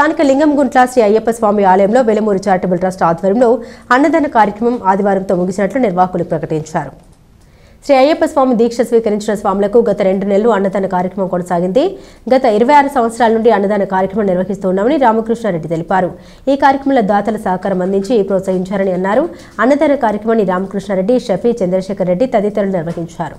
స్థానిక లింగంగుంట్ల శ్రీ అయ్యప్ప స్వామి ఆలయంలో వెలమూరి charitable trust ఆధ్వర్యంలో అన్నదాన కార్యక్రమం ఆదివారంతో ముగిసినట్లు నిర్వాహకులు ప్రకటించారు. శ్రీ అయ్యప్ప స్వామి దీక్ష స్వీకరించిన స్వాములకు గత 2 నెలలు అన్నదాన కార్యక్రమం కొనసాగింది. గత 26 సంవత్సరాల నుండి అన్నదాన కార్యక్రమం నిర్వహిస్తున్నామని రామకృష్ణారెడ్డి తెలిపారు. ఈ కార్యక్రమంలో దాతల సహకారం అందించి ప్రోత్సహించారని అన్నారు. అన్నదాన కార్యక్రమాన్ని రామకృష్ణారెడ్డి, షఫీ, చంద్రశేఖర్ రెడ్డి తదితరులు నిర్వహించారు.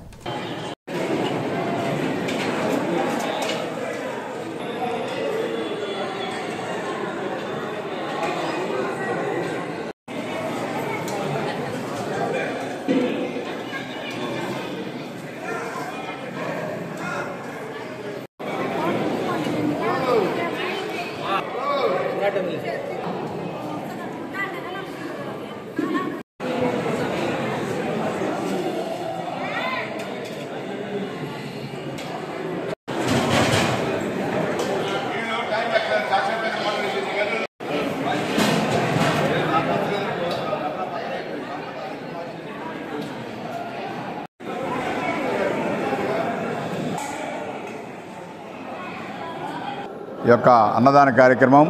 ఈ యొక్క అన్నదాన కార్యక్రమం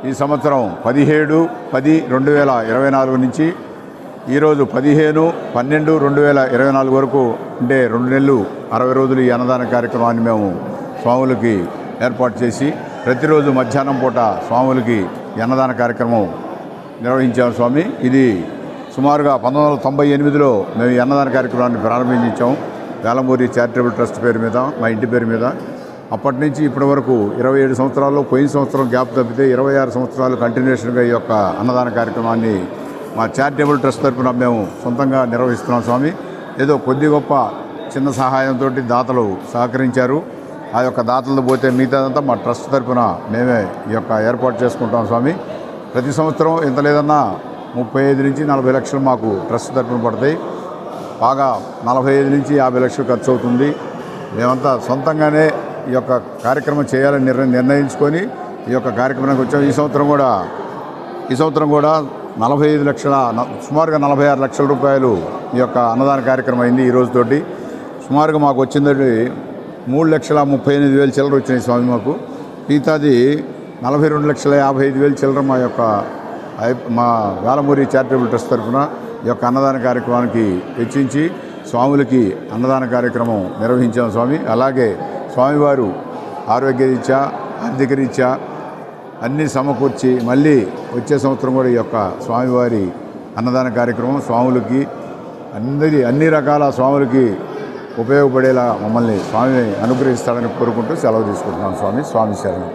ఈ సంవత్సరం 17/10/2024 నుంచి ఈరోజు 15/12/2024 వరకు అంటే 2 నెలలు 60 రోజులు ఈ అన్నదాన కార్యక్రమాన్ని మేము స్వాములకి ఏర్పాటు చేసి ప్రతిరోజు మధ్యాహ్నం పూట స్వాములకి ఈ అన్నదాన కార్యక్రమం నిర్వహించాము స్వామి. ఇది సుమారుగా 1998లో మేము ఈ అన్నదాన కార్యక్రమాన్ని ప్రారంభించాము. వేలమూరి చారిటబుల్ ట్రస్ట్ పేరు మీద, మా ఇంటి పేరు మీద. అప్పటి నుంచి ఇప్పటి వరకు 27 సంవత్సరాల్లో, పోయిన సంవత్సరం గ్యాప్ తప్పితే 26 సంవత్సరాలు కంటిన్యూషన్గా ఈ యొక్క అన్నదాన కార్యక్రమాన్ని మా చారిటబుల్ ట్రస్ట్ తరఫున మేము సొంతంగా నిర్వహిస్తున్నాం స్వామి. ఏదో కొద్ది గొప్ప చిన్న సహాయంతో దాతలు సహకరించారు. ఆ యొక్క దాతలతో పోతే మిగతాదంతా మా ట్రస్ట్ తరఫున మేమే ఈ యొక్క ఏర్పాటు చేసుకుంటాం స్వామి. ప్రతి సంవత్సరం ఎంత లేదన్నా 35 నుంచి 40 లక్షలు మాకు ట్రస్ట్ తరఫున పడతాయి. బాగా 45 నుంచి 50 లక్షలు ఖర్చు అవుతుంది. మేమంతా సొంతంగానే ఈ యొక్క కార్యక్రమం చేయాలని నిర్ణయించుకొని ఈ యొక్క కార్యక్రమానికి వచ్చాం. ఈ సంవత్సరం కూడా 45 లక్షల సుమారుగా 46 లక్షల రూపాయలు ఈ యొక్క అన్నదాన కార్యక్రమం అయింది. ఈ రోజుతోటి సుమారుగా మాకు వచ్చిందండి 3,38,000 చిల్లర వచ్చినాయి స్వామి. మాకు మిగతాది 42,55,000 చిల్లర మా వేలమూరి చారిటబుల్ ట్రస్ట్ తరఫున ఈ యొక్క అన్నదాన కార్యక్రమానికి వెచ్చించి స్వాములకి అన్నదాన కార్యక్రమం నిర్వహించాం స్వామి. అలాగే స్వామివారు ఆరోగ్యరీత్యా, ఆర్థిక రీత్యా అన్నీ సమకూర్చి మళ్ళీ వచ్చే సంవత్సరం కూడా ఈ యొక్క స్వామివారి అన్నదాన కార్యక్రమం స్వాములకి అన్ని రకాల స్వాములకి ఉపయోగపడేలా మమ్మల్ని స్వామి అనుగ్రహిస్తాడని కోరుకుంటూ సెలవు తీసుకుంటున్నాం స్వామి. స్వామి శరణం.